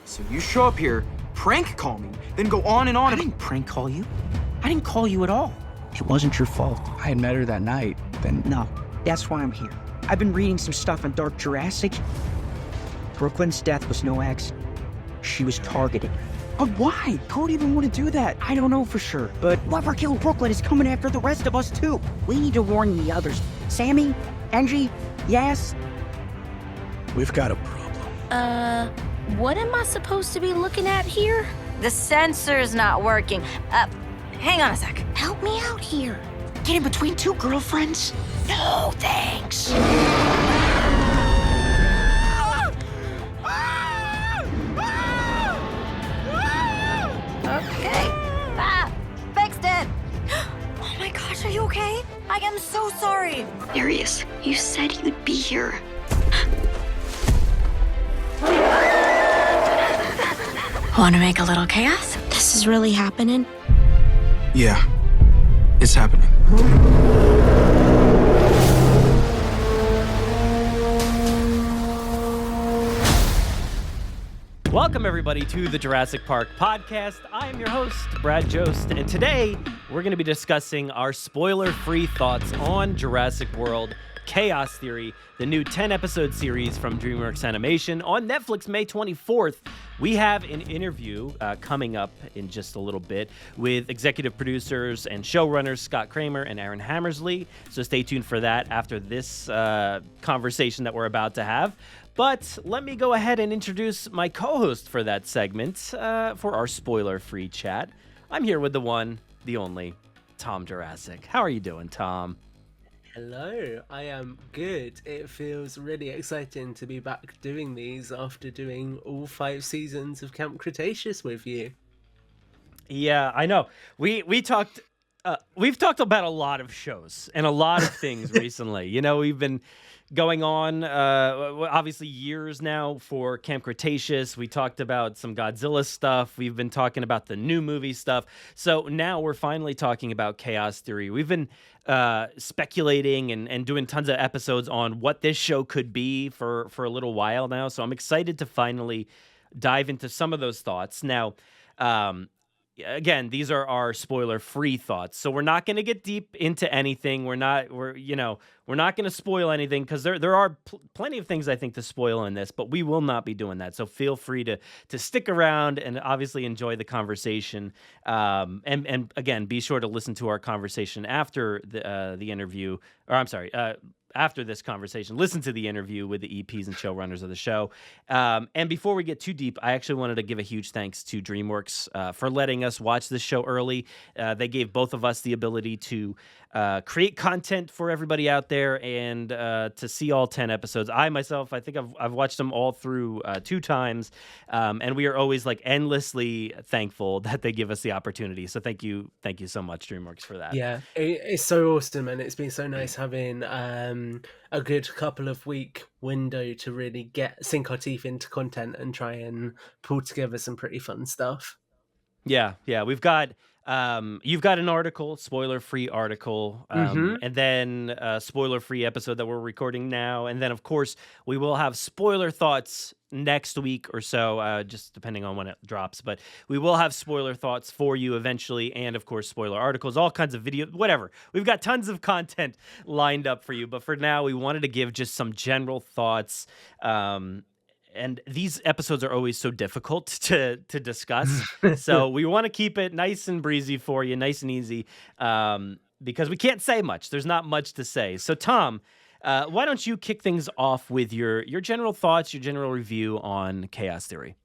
So you show up here, prank call me, then go on and on. I didn't prank call you. I didn't call you at all. It wasn't your fault. I had met her that night, then... No, that's why I'm here. I've been reading some stuff on Dark Jurassic. Brooklyn's death was no accident. She was targeted. But why? Who would even want to do that? I don't know for sure, but whoever killed Brooklyn is coming after the rest of us too. We need to warn the others. Sammy, Angie, Yas. We've got a problem. What am I supposed to be looking at here? The sensor's not working. Hang on a sec. Help me out here. Get in between two girlfriends? No, thanks. Okay. Fixed it. Oh my gosh, are you okay? I am so sorry. Darius, you said you'd be here. Want to make a little chaos? This is really happening? Yeah, it's happening. Welcome, everybody, to the Jurassic Park Podcast. I am your host, Brad Jost, and today we're going to be discussing our spoiler-free thoughts on Jurassic World Chaos Theory, the new 10-episode series from DreamWorks Animation on Netflix May 24th. We have an interview coming up in just a little bit with executive producers and showrunners Scott Kreamer and Aaron Hammersley, so stay tuned for that after this conversation that we're about to have. But let me go ahead and introduce my co-host for that segment for our spoiler-free chat. I'm here with the one, the only, Tom Jurassic. How are you doing, Tom? Hello, I am good. It feels really exciting to be back doing these after doing all 5 seasons of Camp Cretaceous with you. Yeah, I know. We've talked about a lot of shows and a lot of things recently. You know, we've been going on obviously years now for Camp Cretaceous. We talked about some Godzilla stuff. We've been talking about the new movie stuff. So now we're finally talking about Chaos Theory. We've been speculating and doing tons of episodes on what this show could be for a little while now. So I'm excited to finally dive into some of those thoughts. Now, again, these are our spoiler-free thoughts, so we're not going to get deep into anything. We're not going to spoil anything because there are plenty of things I think to spoil in this, but we will not be doing that. So feel free to stick around and obviously enjoy the conversation. And again, be sure to listen to our conversation after the interview. Or I'm sorry. After this conversation, listen to the interview with the EPs and showrunners of the show. And before we get too deep, I actually wanted to give a huge thanks to DreamWorks for letting us watch this show early. They gave both of us the ability to create content for everybody out there and to see all 10 episodes. I myself, I think I've watched them all through 2 times, and we are always like endlessly thankful that they give us the opportunity. So thank you so much, DreamWorks, for that. Yeah, it's so awesome, and it's been so nice having a good couple of week window to really sink our teeth into content and try and pull together some pretty fun stuff. Yeah, we've got you've got an article, spoiler-free article, and then a spoiler-free episode that we're recording now, and then of course we will have spoiler thoughts next week or so, just depending on when it drops. But we will have spoiler thoughts for you eventually, and of course spoiler articles, all kinds of video, whatever. We've got tons of content lined up for you, but for now we wanted to give just some general thoughts. And these episodes are always so difficult to discuss. So we want to keep it nice and breezy for you, nice and easy, because we can't say much. There's not much to say. So, Tom, why don't you kick things off with your general thoughts, your general review on Chaos Theory?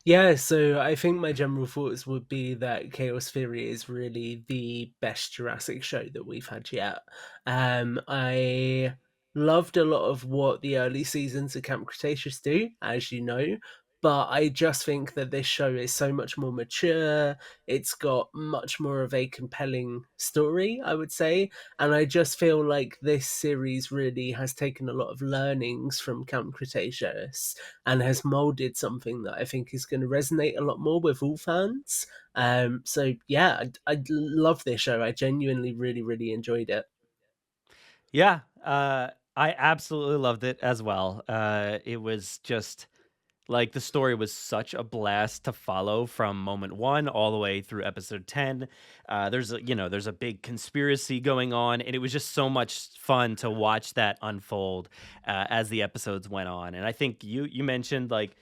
Yeah, so I think my general thoughts would be that Chaos Theory is really the best Jurassic show that we've had yet. I loved a lot of what the early seasons of Camp Cretaceous do, as you know, but I just think that this show is so much more mature. It's got much more of a compelling story, I would say, and I just feel like this series really has taken a lot of learnings from Camp Cretaceous and has molded something that I think is going to resonate a lot more with all fans. So yeah, I love this show. I genuinely really, really enjoyed it. Yeah, I absolutely loved it as well. It was just Like, the story was such a blast to follow from moment 1 all the way through episode 10. There's a big conspiracy going on, and it was just so much fun to watch that unfold as the episodes went on. And I think you mentioned, like,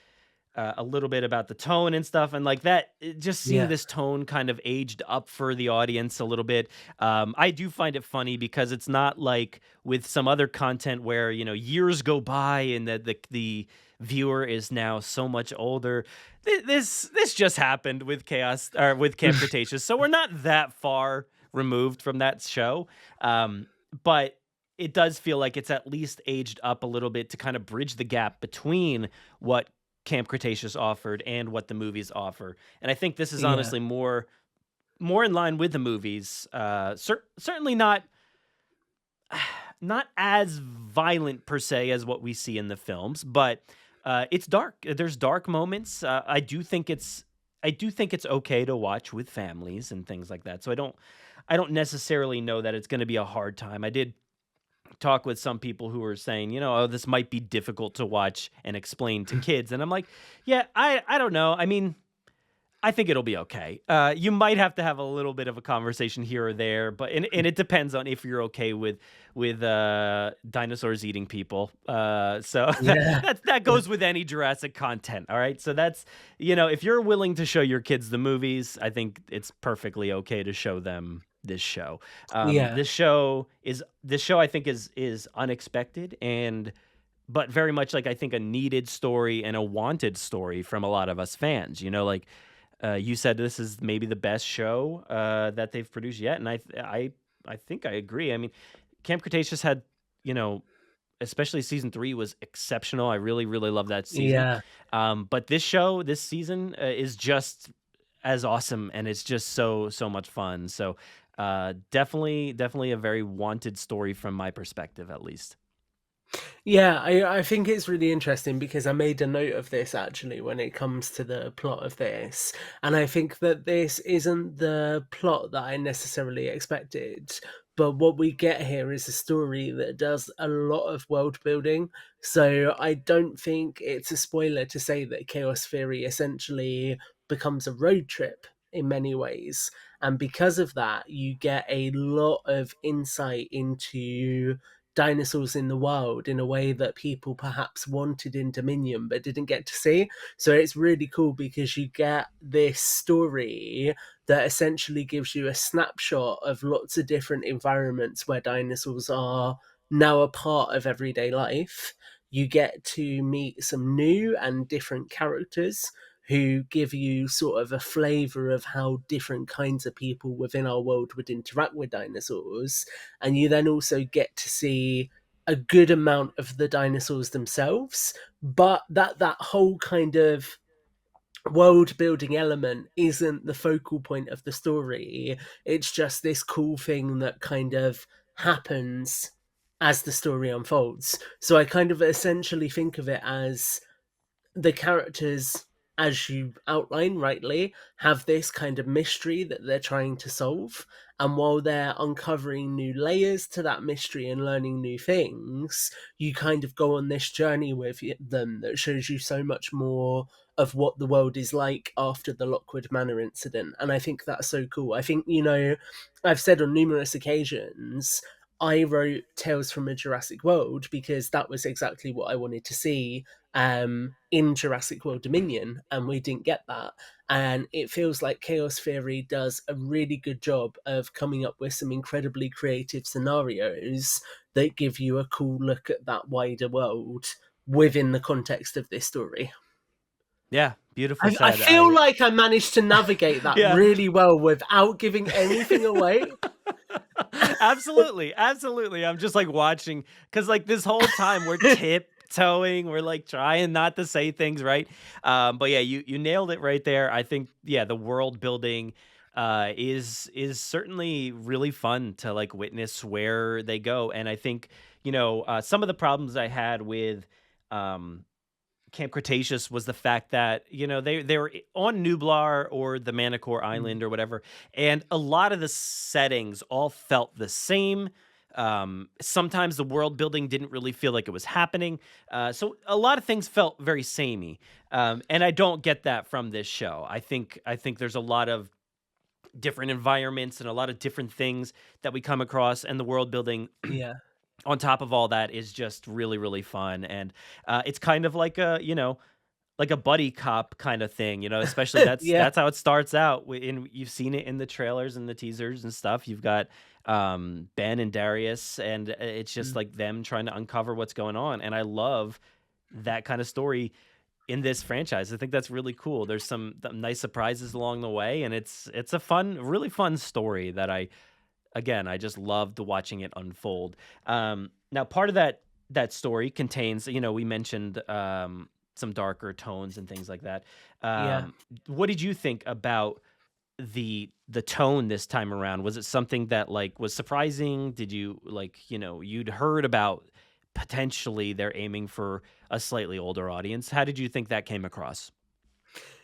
a little bit about the tone and stuff, and like that, just seeing this tone kind of aged up for the audience a little bit. I do find it funny because it's not like with some other content where, years go by and the viewer is now so much older. This just happened with Chaos, or with Camp Cretaceous, so we're not that far removed from that show. But it does feel like it's at least aged up a little bit to kind of bridge the gap between what Camp Cretaceous offered and what the movies offer. And I think this is honestly more in line with the movies. Certainly not as violent per se as what we see in the films, but it's dark. There's dark moments. I do think it's okay to watch with families and things like that. So I don't necessarily know that it's going to be a hard time. I did talk with some people who were saying, this might be difficult to watch and explain to kids. And I'm like, yeah, I don't know. I mean, I think it'll be okay. You might have to have a little bit of a conversation here or there, but and it depends on if you're okay with dinosaurs eating people. So that goes with any Jurassic content. All right. So that's, if you're willing to show your kids the movies, I think it's perfectly okay to show them this show. This show I think is unexpected, but very much like, I think, a needed story and a wanted story from a lot of us fans. You said this is maybe the best show that they've produced yet, and I think I agree. I mean, Camp Cretaceous had, especially season 3 was exceptional. I really, really love that season. But this season is just as awesome, and it's just so much fun. So definitely a very wanted story from my perspective, at least. Yeah, I think it's really interesting because I made a note of this actually when it comes to the plot of this. And I think that this isn't the plot that I necessarily expected. But what we get here is a story that does a lot of world building. So I don't think it's a spoiler to say that Chaos Theory essentially becomes a road trip in many ways. And because of that, you get a lot of insight into dinosaurs in the wild in a way that people perhaps wanted in Dominion but didn't get to see. So it's really cool because you get this story that essentially gives you a snapshot of lots of different environments where dinosaurs are now a part of everyday life. You get to meet some new and different characters who give you sort of a flavor of how different kinds of people within our world would interact with dinosaurs. And you then also get to see a good amount of the dinosaurs themselves, but that whole kind of world building element isn't the focal point of the story. It's just this cool thing that kind of happens as the story unfolds. So I kind of essentially think of it as the characters, as you outline rightly, have this kind of mystery that they're trying to solve. And while they're uncovering new layers to that mystery and learning new things, you kind of go on this journey with them that shows you so much more of what the world is like after the Lockwood Manor incident. And I think that's so cool. I think, I've said on numerous occasions, I wrote Tales from a Jurassic World because that was exactly what I wanted to see in Jurassic World Dominion, and we didn't get that. And it feels like Chaos Theory does a really good job of coming up with some incredibly creative scenarios that give you a cool look at that wider world within the context of this story. Yeah, beautiful. I feel like I managed to navigate that really well without giving anything away. Absolutely. I'm just like watching, because like this whole time we're tiptoeing, we're like trying not to say things right. But yeah, you nailed it right there. I think the world building is certainly really fun to like witness where they go. And I think some of the problems I had with Camp Cretaceous was the fact that they were on Nublar or the Manticore Island or whatever, and a lot of the settings all felt the same, Sometimes the world building didn't really feel like it was happening. So a lot of things felt very samey. And I don't get that from this show. I think there's a lot of different environments and a lot of different things that we come across, and the world building Yeah. on top of all that is just really, really fun. And it's kind of like a buddy cop kind of thing, especially Yeah. that's how it starts out. You've seen it in the trailers and the teasers and stuff. You've got Ben and Darius, and it's just like them trying to uncover what's going on. And I love that kind of story in this franchise. I think that's really cool. There's some nice surprises along the way, and it's a really fun story that I just loved watching it unfold. Now, part of that story contains, we mentioned some darker tones and things like that. What did you think about the tone this time around? Was it something that was surprising? Did you you'd heard about potentially they're aiming for a slightly older audience? How did you think that came across?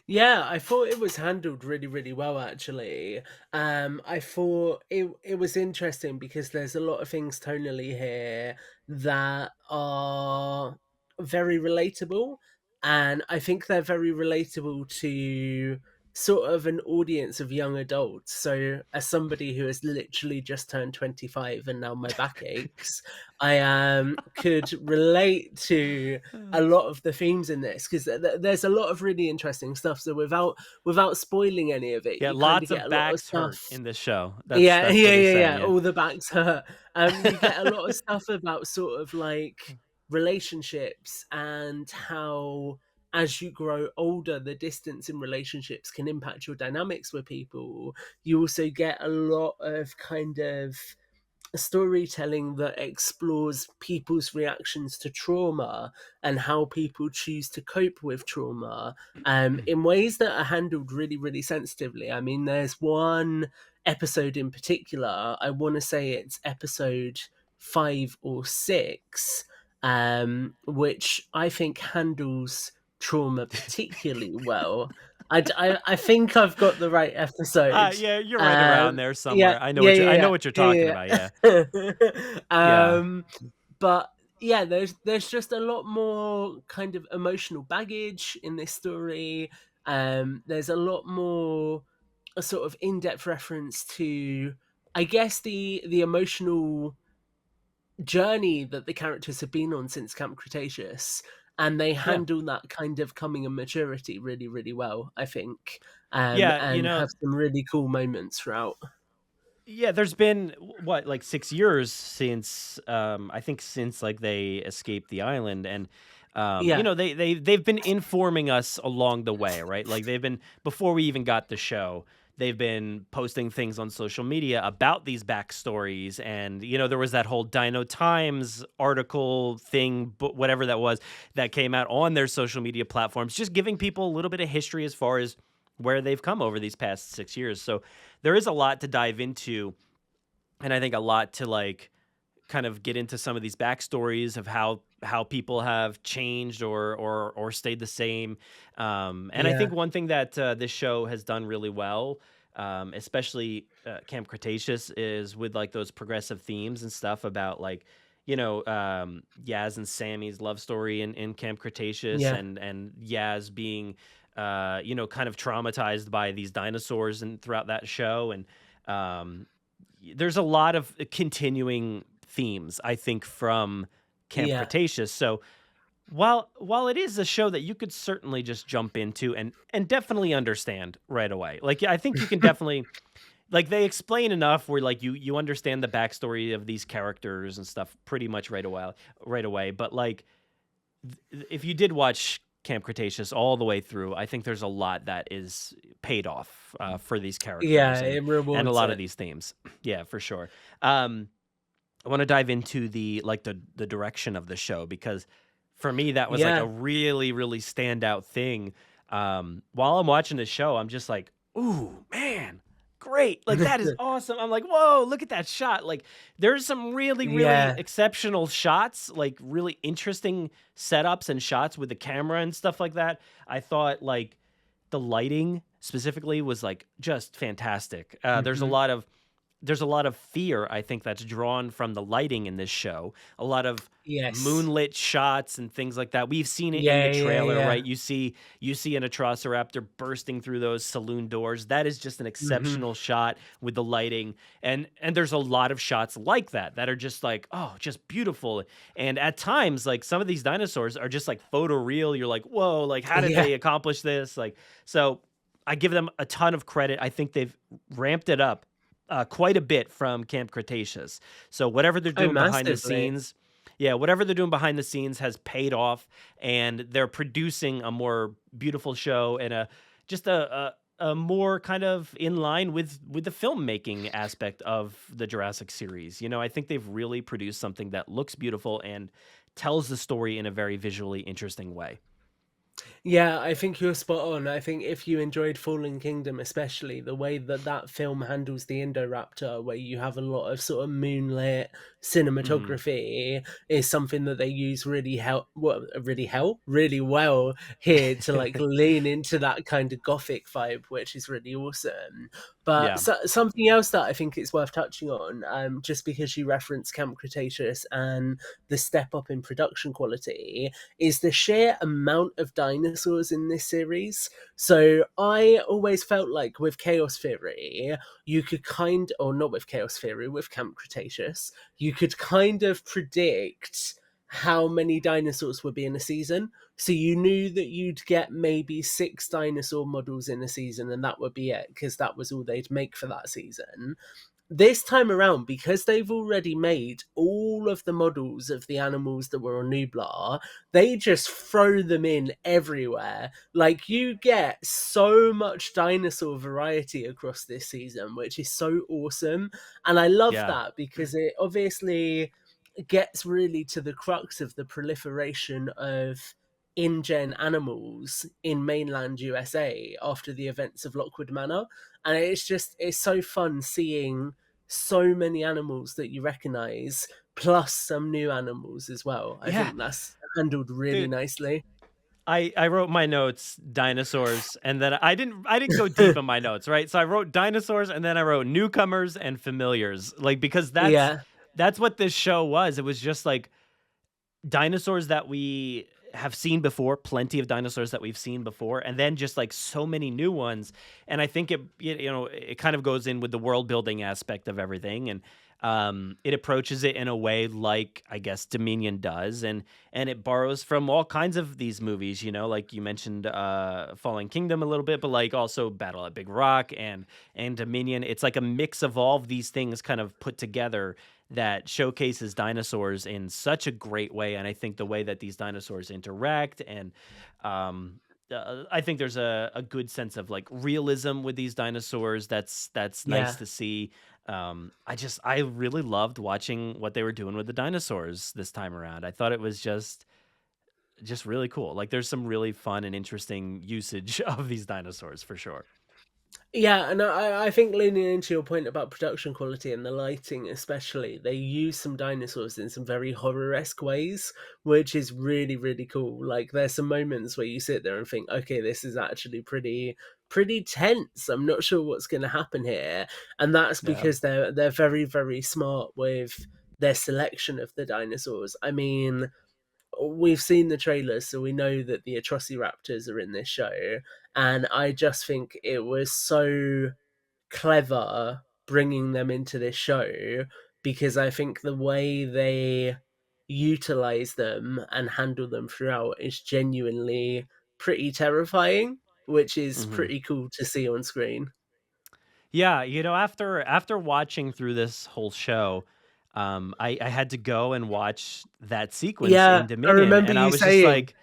Yeah, I thought it was handled really, really well, actually. I thought it was interesting because there's a lot of things tonally here that are very relatable. And I think they're very relatable to sort of an audience of young adults. So as somebody who has literally just turned 25 and now my back aches, I could relate to a lot of the themes in this, because there's a lot of really interesting stuff. So without spoiling any of it, Yeah, you lots kind of of get a lot backs hurt stuff. in this show. Yeah, That's what he's saying, yeah. All the backs hurt. You get a lot of stuff about sort of like relationships and how, as you grow older, the distance in relationships can impact your dynamics with people. You also get a lot of kind of storytelling that explores people's reactions to trauma and how people choose to cope with trauma in ways that are handled really, really sensitively. I mean, there's one episode in particular, I want to say it's episode 5 or 6, which I think handles trauma particularly well. I think I've got the right episode. Yeah, you're right around there somewhere. Yeah, I know what you're talking about. Yeah. But yeah, there's just a lot more kind of emotional baggage in this story. There's a lot more a sort of in-depth reference to, I guess, the emotional journey that the characters have been on since Camp Cretaceous, and they handle that kind of coming of maturity really, really well, I think. And have some really cool moments throughout. Yeah, there's been like 6 years since since they escaped the island, and they've been informing us along the way, right? Like they've been, before we even got the show, they've been posting things on social media about these backstories. And, there was that whole Dino Times article thing, but whatever that was, that came out on their social media platforms, just giving people a little bit of history as far as where they've come over these past 6 years. So there is a lot to dive into. And I think a lot to kind of get into some of these backstories of how people have changed or stayed the same. I think one thing that this show has done really well, especially Camp Cretaceous, is with those progressive themes and stuff about Yaz and Sammy's love story in Camp Cretaceous, and Yaz being kind of traumatized by these dinosaurs and throughout that show. And there's a lot of continuing themes, I think, from Camp Cretaceous. So while it is a show that you could certainly just jump into and definitely understand right away, I think you can definitely they explain enough where you understand the backstory of these characters and stuff pretty much right away. But if you did watch Camp Cretaceous all the way through, I think there's a lot that is paid off for these characters. It rewards and a lot of these themes. Yeah, for sure. I want to dive into the direction of the show, because for me that was a really, really standout thing. While I'm watching the show, I'm just like, ooh, man, great. That is awesome. I'm like, whoa, look at that shot. There's some really, really exceptional shots, really interesting setups and shots with the camera and stuff like that. I thought the lighting specifically was just fantastic. There's a lot of there's a lot of fear, I think, that's drawn from the lighting in this show. A lot of Yes. moonlit shots and things like that. We've seen it in Yeah, the yeah, trailer, yeah. right? You see an Atrociraptor bursting through those saloon doors. That is just an Hmm. exceptional shot with the lighting. And there's a lot of shots like that are just like, oh, just beautiful. And at times, like some of these dinosaurs are just like photoreal. You're like, whoa, like how did Yeah. they accomplish this? Like, so I give them a ton of credit. I think they've ramped it up quite a bit from Camp Cretaceous. So whatever they're Oh, doing behind the massively. scenes, yeah, whatever they're doing behind the scenes has paid off, and they're producing a more beautiful show and a more kind of in line with the filmmaking aspect of the Jurassic series. I think they've really produced something that looks beautiful and tells the story in a very visually interesting way. Yeah, I think you're spot on. I think if you enjoyed Fallen Kingdom, especially the way that that film handles the Indoraptor, where you have a lot of sort of moonlit Hmm. cinematography, is something that they use really well here to like lean into that kind of gothic vibe, which is really awesome. But Yeah. something else that I think it's worth touching on, just because you referenced Camp Cretaceous and the step up in production quality, is the sheer amount of dinosaurs in this series. So I always felt like with Chaos Theory, you could or not with Chaos Theory, with Camp Cretaceous, you could kind of predict how many dinosaurs would be in a season. So you knew that you'd get maybe 6 dinosaur models in a season, and that would be it, because that was all they'd make for that season. This time around, because they've already made all of the models of the animals that were on Nublar, they just throw them in everywhere. Like, you get so much dinosaur variety across this season, which is so awesome. And I love Yeah. that because it obviously gets really to the crux of the proliferation of in-gen animals in mainland USA after the events of Lockwood Manor. And it's so fun seeing so many animals that you recognize, plus some new animals as well. I Yeah. think that's handled really Dude, nicely. I wrote my notes dinosaurs, and then I didn't go deep in my notes, right? So I wrote dinosaurs, and then I wrote newcomers and familiars, like because that's Yeah, that's what this show was. It was just like dinosaurs that we have seen before, plenty of dinosaurs that we've seen before, and then just like so many new ones. And I think it kind of goes in with the world building aspect of everything, and it approaches it in a way like I guess Dominion does, and it borrows from all kinds of these movies. Like you mentioned, Fallen Kingdom a little bit, but like also Battle at Big Rock and Dominion. It's like a mix of all of these things kind of put together that showcases dinosaurs in such a great way. And I think the way that these dinosaurs interact and I think there's a good sense of like realism with these dinosaurs. That's nice yeah. to see. I really loved watching what they were doing with the dinosaurs this time around. I thought it was just really cool. Like there's some really fun and interesting usage of these dinosaurs for sure. Yeah, and I think leaning into your point about production quality and the lighting, especially, they use some dinosaurs in some very horror-esque ways, which is really, really cool. Like, there's some moments where you sit there and think, okay, this is actually pretty tense. I'm not sure what's going to happen here, and that's Yeah. because they're very, very smart with their selection of the dinosaurs. I mean, we've seen the trailers, so we know that the Atrociraptors are in this show, and I just think it was so clever bringing them into this show because I think the way they utilize them and handle them throughout is genuinely pretty terrifying, which is Hmm. pretty cool to see on screen. Yeah, after watching through this whole show, I had to go and watch that sequence Yeah, in I Dominion, remember and I you was just saying. like,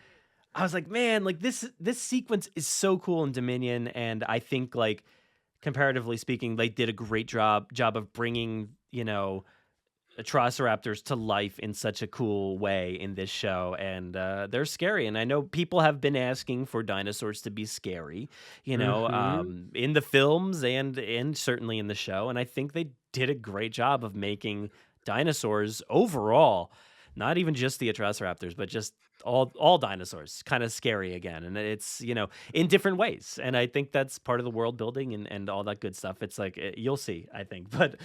man, like this sequence is so cool in Dominion, and I think like comparatively speaking, they did a great job of bringing Atrociraptors to life in such a cool way in this show, and they're scary. And I know people have been asking for dinosaurs to be scary, Hmm. in the films and certainly in the show. And I think they did a great job of making dinosaurs overall, not even just the Atrociraptors, but just all dinosaurs kind of scary again, and it's in different ways, and I think that's part of the world building and all that good stuff. It's like you'll see, I think, but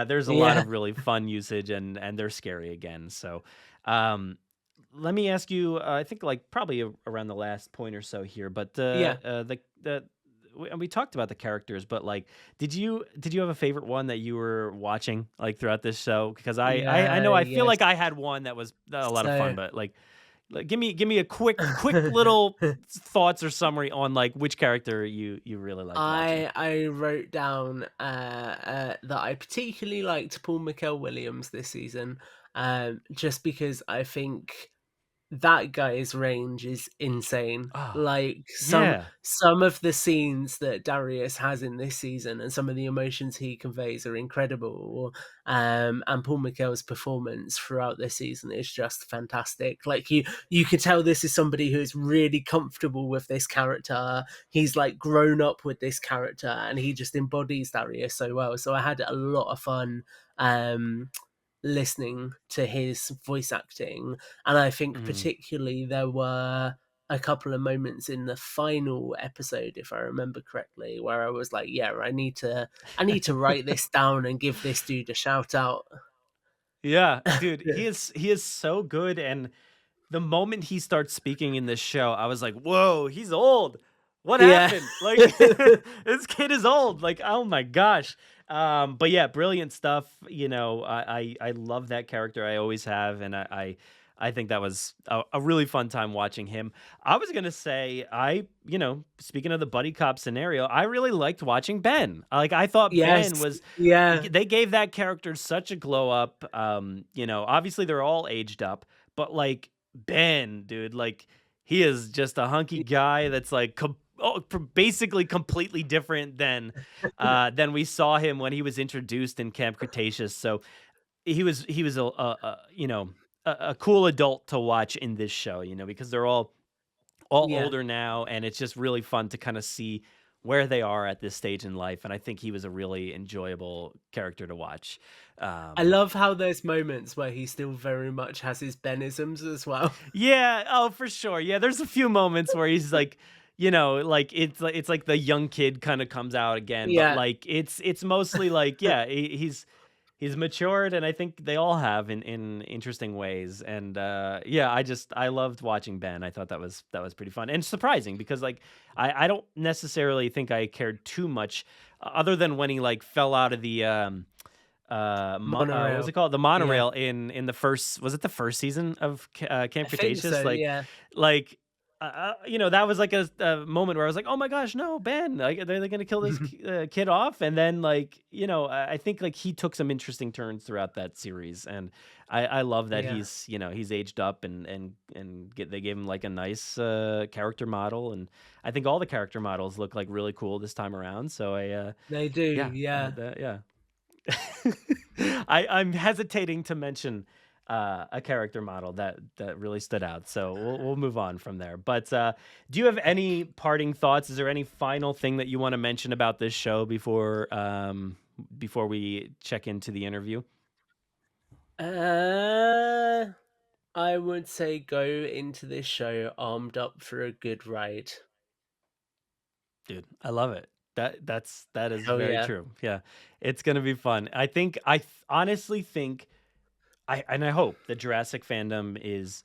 there's a lot of really fun usage, and they're scary again. So let me ask you, I think like probably around the last point or so here, but we talked about the characters, but like, did you have a favorite one that you were watching like throughout this show? Because I know I feel like I had one that was a lot of fun, but like give me a quick little thoughts or summary on like which character you really liked watching. I wrote down that I particularly liked Paul McKell-Williams this season, just because I think that guy's range is insane. Like some of the scenes that Darius has in this season and some of the emotions he conveys are incredible. And Paul McKell's performance throughout this season is just fantastic. Like you can tell this is somebody who is really comfortable with this character. He's like grown up with this character and he just embodies Darius so well. So I had a lot of fun listening to his voice acting, and I think particularly there were a couple of moments in the final episode, if I remember correctly, where I was like, yeah, I need to write this down and give this dude a shout out. Yeah, dude, he is so good, and the moment he starts speaking in this show, I was like, whoa, he's old. What happened? Like this kid is old. Like, oh my gosh. But yeah, brilliant stuff. I love that character. I always have, and I think that was a really fun time watching him. I was gonna say, speaking of the buddy cop scenario, I really liked watching Ben. Like, I thought Ben was, they gave that character such a glow up. Obviously they're all aged up, but like Ben, dude, like he is just a hunky guy that's like basically completely different than we saw him when he was introduced in Camp Cretaceous. So he was a cool adult to watch in this show, because they're all older now, and it's just really fun to kind of see where they are at this stage in life. And I think he was a really enjoyable character to watch. I love how there's moments where he still very much has his Benisms as well. Yeah. Oh, for sure. Yeah. There's a few moments where he's like, like it's like the young kid kind of comes out again, but like it's mostly like, he's matured, and I think they all have in interesting ways. And I loved watching Ben. I thought that was pretty fun and surprising, because like I don't necessarily think I cared too much, other than when he like fell out of the monorail. What was it called? The monorail in the first, was it the first season of Camp Cretaceous? So, that was like a moment where I was like, oh my gosh, no, Ben, like they're going to kill this kid off. And then like, I think like he took some interesting turns throughout that series. And I love that he's aged up and they gave him like a nice character model. And I think all the character models look like really cool this time around. So they do. I'm hesitating to mention a character model that really stood out. So we'll move on from there. But do you have any parting thoughts? Is there any final thing that you want to mention about this show before we check into the interview? I would say go into this show armed up for a good ride. Dude, I love it. That is very true. Yeah, it's gonna be fun. I honestly think. I hope the Jurassic fandom is,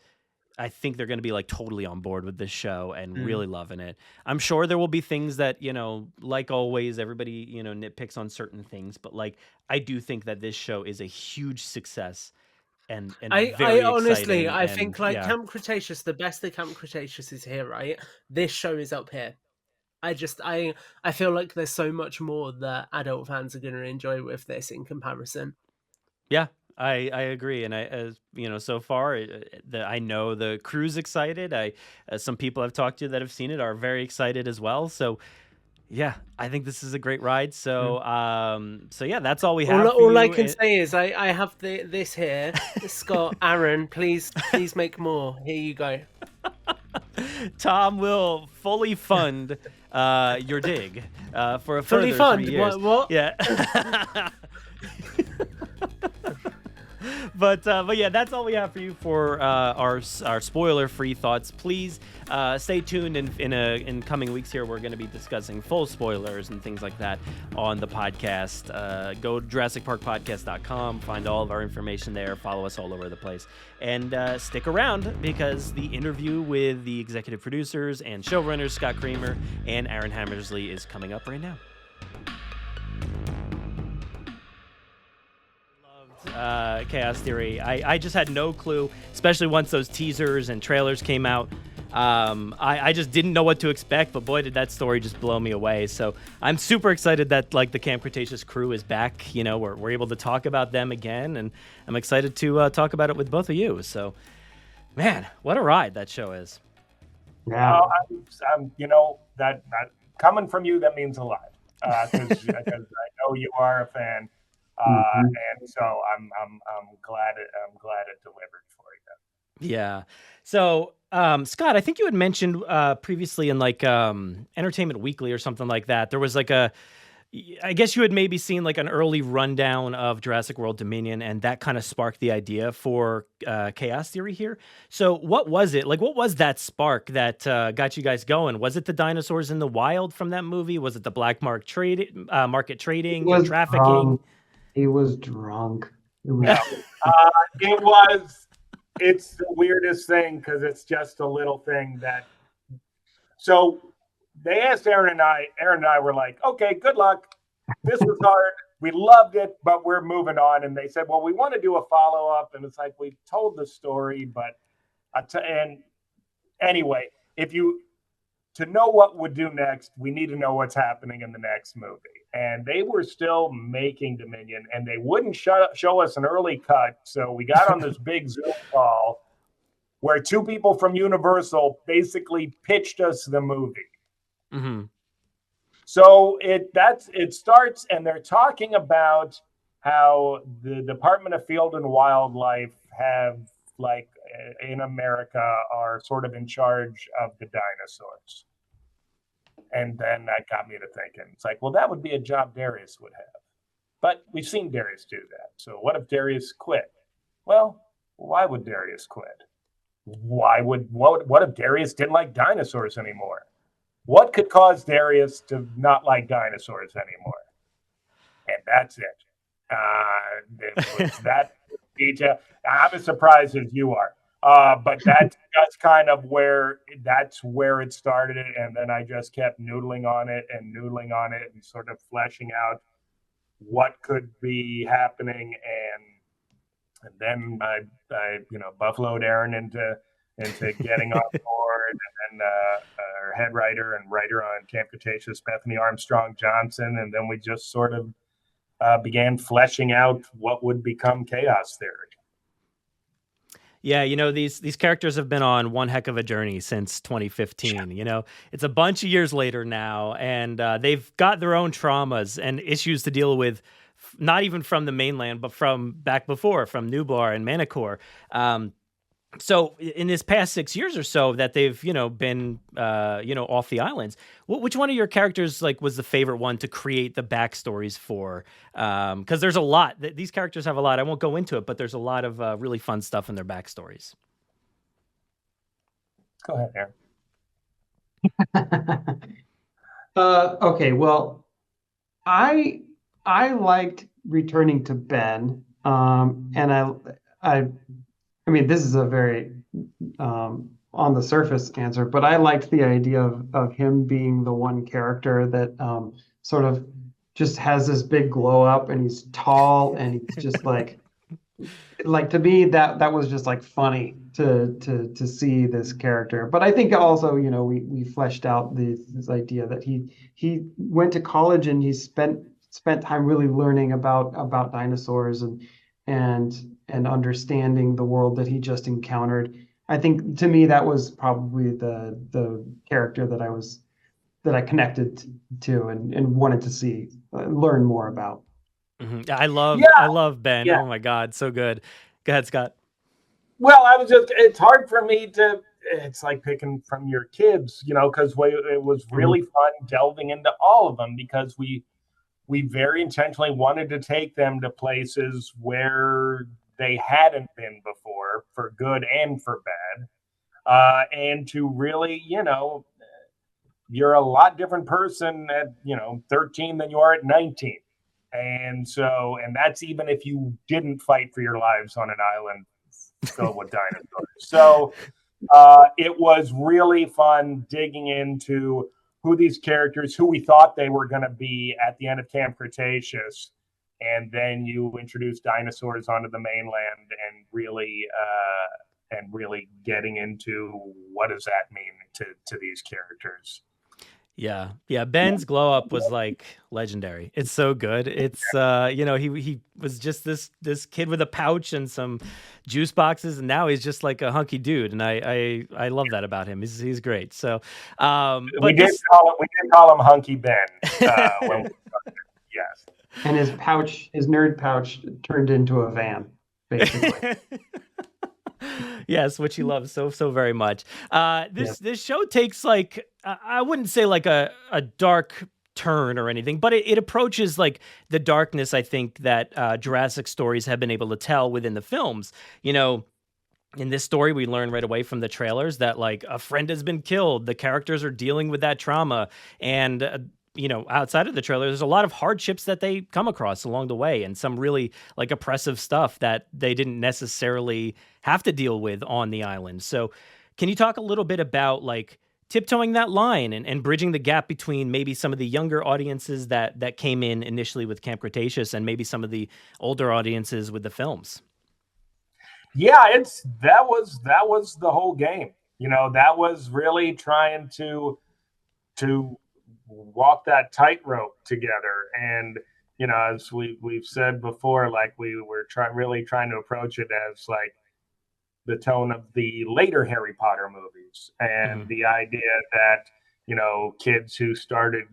I think they're going to be like totally on board with this show and really loving it. I'm sure there will be things that, like always, everybody, nitpicks on certain things, but like, I do think that this show is a huge success and very honestly, I and, think like Camp Cretaceous, the best of Camp Cretaceous is here, right? This show is up here. I feel like there's so much more that adult fans are going to enjoy with this in comparison. Yeah. I agree, and so far, I know the crew's excited. Some people I've talked to that have seen it are very excited as well. So, yeah, I think this is a great ride. So, that's all we have. All I can say is I have this here, Scott, Aaron. Please make more. Here you go. Tom will fully fund your dig for a further fully fund 3 years. What? Yeah. But yeah, that's all we have for you for our spoiler-free thoughts. Please stay tuned in coming weeks. Here, we're going to be discussing full spoilers and things like that on the podcast. Go to JurassicParkPodcast.com, find all of our information there. Follow us all over the place, and stick around because the interview with the executive producers and showrunners Scott Kreamer and Aaron Hammersley is coming up right now. Chaos Theory. I just had no clue, especially once those teasers and trailers came out. I just didn't know what to expect, but boy, did that story just blow me away. So I'm super excited that like the Camp Cretaceous crew is back. You know, we're able to talk about them again, and I'm excited to talk about it with both of you. So, man, what a ride that show is. Yeah, I'm that coming from you, that means a lot because I know you are a fan. And so I'm glad it delivered for you. Yeah. So, Scott, I think you had mentioned previously in like Entertainment Weekly or something like that. There was like I guess you had maybe seen like an early rundown of Jurassic World Dominion, and that kind of sparked the idea for Chaos Theory here. So what was it? Like, what was that spark that got you guys going? Was it the dinosaurs in the wild from that movie? Was it the black market trading and trafficking? He was drunk. It's the weirdest thing because it's just a little thing that. So they asked Aaron and I. Aaron and I were like, "Okay, good luck. This was hard. We loved it, but we're moving on." And they said, "Well, we want to do a follow up." And it's like we told the story, but and anyway, to know what we'd do next, we need to know what's happening in the next movie. And they were still making Dominion, and they wouldn't show us an early cut. So we got on this big Zoom call where two people from Universal basically pitched us the movie. Mm-hmm. So it starts, and they're talking about how the Department of Field and Wildlife have, like, in America, are sort of in charge of the dinosaurs. And then that got me to thinking, it's like, well, that would be a job Darius would have. But we've seen Darius do that. So what if Darius quit? Well, why would Darius quit? What if Darius didn't like dinosaurs anymore? What could cause Darius to not like dinosaurs anymore? And that's it. It was that detail. I'm as surprised as you are. But that's kind of where it started. And then I just kept noodling on it and sort of fleshing out what could be happening. And then I buffaloed Aaron into getting on board. And then our head writer and writer on Camp Cretaceous, Bethany Armstrong Johnson. And then we just sort of began fleshing out what would become Chaos Theory. Yeah, these characters have been on one heck of a journey since 2015. It's a bunch of years later now, and they've got their own traumas and issues to deal with, not even from the mainland, but from back before, from Nublar and Manticore. So in this past 6 years or so that they've, been, off the islands, which one of your characters was the favorite one to create the backstories for? Because there's a lot. These characters have a lot. I won't go into it, but there's a lot of really fun stuff in their backstories. Go ahead, Aaron. Okay, well, I liked returning to Ben, and I mean, this is a very on the surface answer, but I liked the idea of him being the one character that sort of just has this big glow up, and he's tall, and he's just like to me that was just like funny to see this character. But I think also we fleshed out this idea that he went to college and he spent time really learning about dinosaurs and understanding the world that he just encountered. I think to me that was probably the character that I connected to and wanted to see learn more about. Mm-hmm. I love Ben. Yeah. Oh my God, so good. Go ahead, Scott. Well, it's hard for me it's like picking from your kids, because it was really fun delving into all of them because we very intentionally wanted to take them to places where they hadn't been before, for good and for bad. And to really, you're a lot different person at 13 than you are at 19. And that's even if you didn't fight for your lives on an island filled with dinosaurs. So it was really fun digging into who these characters, who we thought they were going to be at the end of Camp Cretaceous. And then you introduce dinosaurs onto the mainland and really getting into what does that mean to these characters. Yeah. Ben's glow up was like legendary. It's so good. It's he was just this kid with a pouch and some juice boxes, and now he's just like a hunky dude, and I love that about him. He's great. So, we did call him Hunky Ben. When we started. Yes. And his nerd pouch, turned into a van, basically. Yes, which he loves so very much. This show takes like I wouldn't say like a dark turn or anything, but it approaches like the darkness I think that Jurassic stories have been able to tell within the films. In this story, we learn right away from the trailers that like a friend has been killed. The characters are dealing with that trauma, and outside of the trailer, there's a lot of hardships that they come across along the way, and some really like oppressive stuff that they didn't necessarily have to deal with on the island. So can you talk a little bit about like tiptoeing that line and bridging the gap between maybe some of the younger audiences that came in initially with Camp Cretaceous and maybe some of the older audiences with the films? Yeah, that was the whole game. That was really trying to walk that tightrope together. And as we've said before, like we were really trying to approach it as like the tone of the later Harry Potter movies, and the idea that kids who started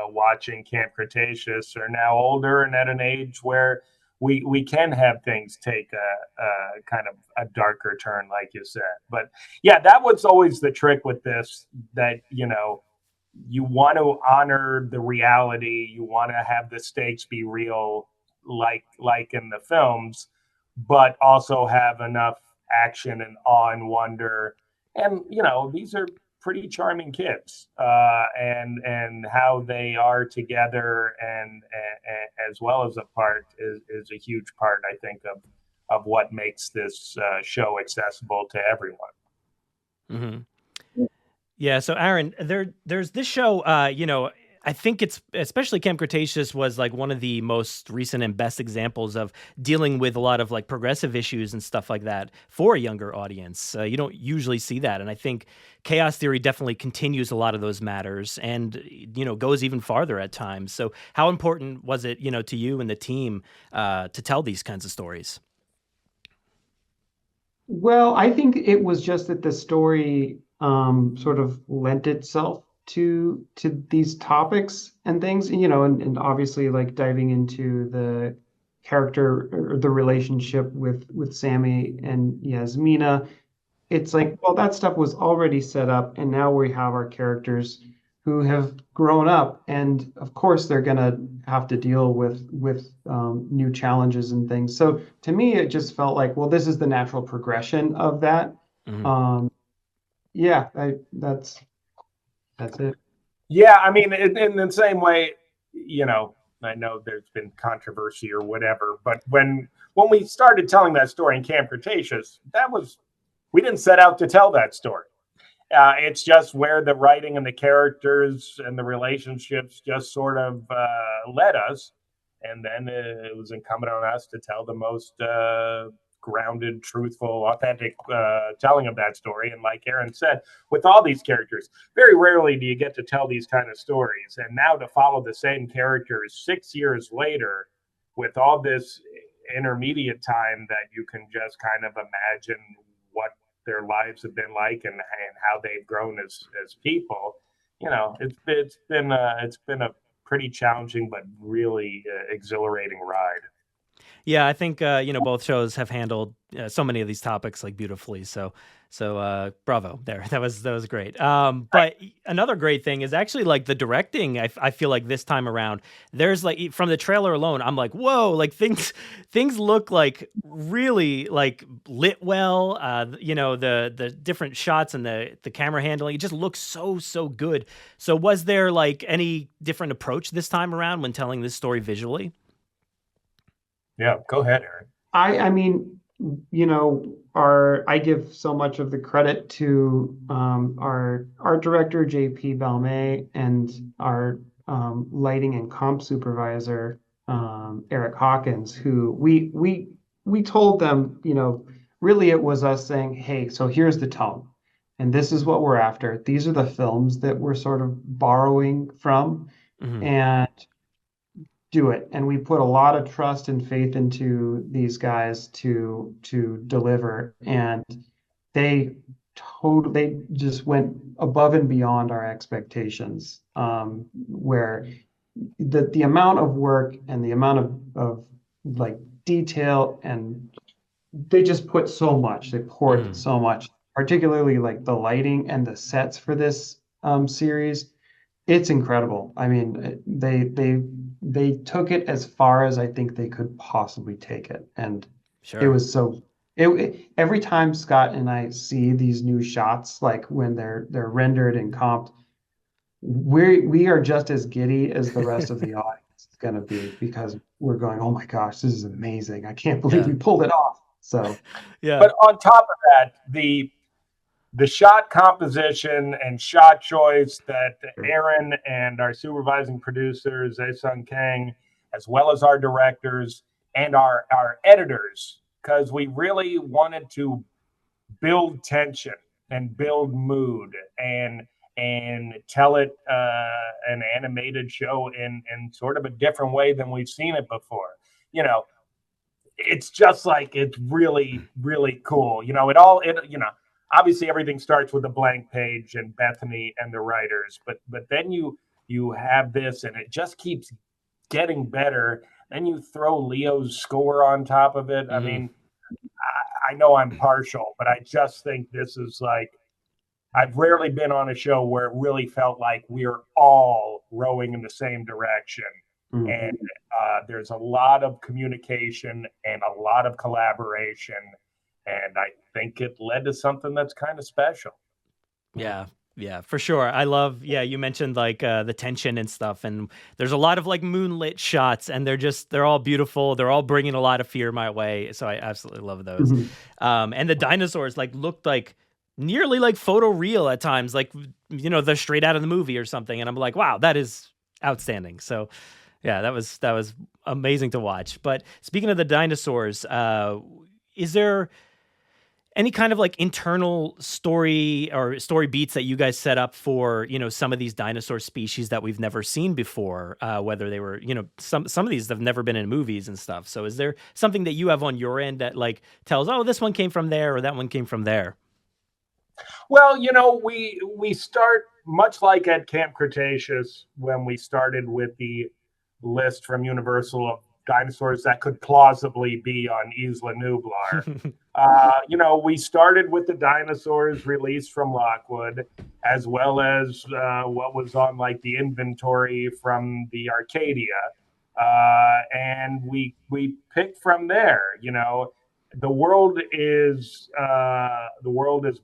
watching Camp Cretaceous are now older and at an age where we can have things take a kind of a darker turn, like you said. But yeah, that was always the trick with this, that you want to honor the reality. You want to have the stakes be real, like in the films, but also have enough action and awe and wonder. And these are pretty charming kids, and how they are together and as well as apart is a huge part, I think, of what makes this show accessible to everyone. Mm-hmm. Yeah. So Aaron, there's this show, I think it's, especially Camp Cretaceous was like one of the most recent and best examples of dealing with a lot of like progressive issues and stuff like that for a younger audience. You don't usually see that. And I think Chaos Theory definitely continues a lot of those matters and, goes even farther at times. So how important was it, to you and the team to tell these kinds of stories? Well, I think it was just that the story sort of lent itself to these topics and things, and obviously like diving into the character or the relationship with Sammy and Yasmina. It's like, well, that stuff was already set up, and now we have our characters who have grown up, and of course they're gonna have to deal with new challenges and things. So to me, it just felt like, well, this is the natural progression of that. Mm-hmm. That's it. Yeah, I mean, in the same way, I know there's been controversy or whatever, but when we started telling that story in Camp Cretaceous, we didn't set out to tell that story. It's just where the writing and the characters and the relationships just sort of led us, and then it was incumbent on us to tell the most grounded, truthful, authentic telling of that story. And like Aaron said, with all these characters, very rarely do you get to tell these kind of stories. And now to follow the same characters 6 years later with all this intermediate time that you can just kind of imagine what their lives have been like and how they've grown as people, it's been a pretty challenging but really exhilarating ride. Yeah, I think both shows have handled so many of these topics like beautifully. So bravo there. That was great. But another great thing is actually like the directing. I feel like this time around, there's like from the trailer alone, I'm like, whoa, like things look like really like lit well. The different shots and the camera handling, it just looks so good. So was there like any different approach this time around when telling this story visually? Yeah, go ahead, Aaron. I mean, I give so much of the credit to our art director JP Balmet and our lighting and comp supervisor Eric Hawkins, who we told them, really it was us saying, hey, so here's the tone, and this is what we're after. These are the films that we're sort of borrowing from, and do it. And we put a lot of trust and faith into these guys to deliver, and they just went above and beyond our expectations, where the amount of work and the amount of like detail, and they just put so much, they poured so much, particularly like the lighting and the sets for this series. It's incredible. I mean, they took it as far as I think they could possibly take it, and it was so. Every time Scott and I see these new shots, like when they're rendered and comped, we are just as giddy as the rest of the audience is going to be, because we're going, oh my gosh, this is amazing! I can't believe we pulled it off. So, yeah. But on top of that, the shot composition and shot choice that Aaron and our supervising producers, Aesung Kang, as well as our directors and our editors, because we really wanted to build tension and build mood and tell it an animated show in sort of a different way than we've seen it before. It's just like, it's really, really cool. Obviously, everything starts with a blank page and Bethany and the writers, but then you have this, and it just keeps getting better. Then you throw Leo's score on top of it. I mean, I know I'm partial, but I just think this is like, I've rarely been on a show where it really felt like we're all rowing in the same direction. And there's a lot of communication and a lot of collaboration. And I think it led to something that's kind of special. Yeah, for sure. I love, you mentioned like the tension and stuff. And there's a lot of like moonlit shots, and they're all beautiful. They're all bringing a lot of fear my way. So I absolutely love those. And the dinosaurs like looked like nearly like photoreal at times, like, they're straight out of the movie or something. And I'm like, wow, that is outstanding. So yeah, that was amazing to watch. But speaking of the dinosaurs, is there any kind of like internal story or story beats that you guys set up for, some of these dinosaur species that we've never seen before, whether they were, some of these have never been in movies and stuff. So is there something that you have on your end that like tells, oh, this one came from there or that one came from there? Well, we start much like at Camp Cretaceous, when we started with the list from Universal of dinosaurs that could plausibly be on Isla Nublar. We started with the dinosaurs released from Lockwood, as well as what was on like the inventory from the Arcadia, and we picked from there. The world is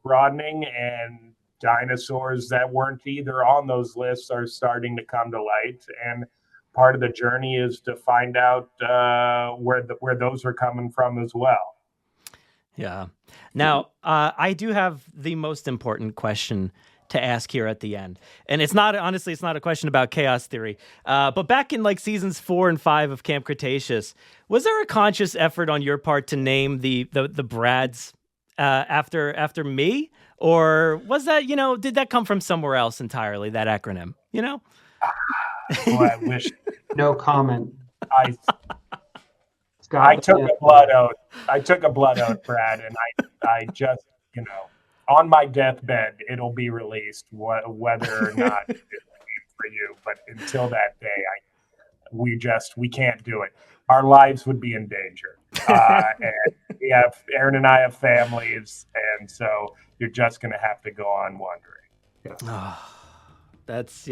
broadening, and dinosaurs that weren't either on those lists are starting to come to light, and part of the journey is to find out where those are coming from as well. Yeah. Now, I do have the most important question to ask here at the end. And it's not a question about chaos theory. But back in like seasons 4 and 5 of Camp Cretaceous, was there a conscious effort on your part to name the Brads after me? Or was that, did that come from somewhere else entirely, that acronym, Boy, I wish. No comment. I took a blood oath. I took a blood oath, Brad, and I just, on my deathbed, it'll be released whether or not it's for you. But until that day, we can't do it. our lives would be in danger. And Aaron and I have families, and so you're just going to have to go on wondering. It's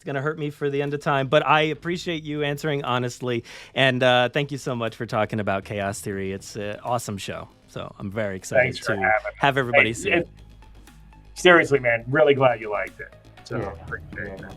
gonna hurt me for the end of time, but I appreciate you answering honestly, and thank you so much for talking about Chaos Theory. It's an awesome show, so I'm very excited to have everybody see it. Seriously, man, really glad you liked it. So appreciate it.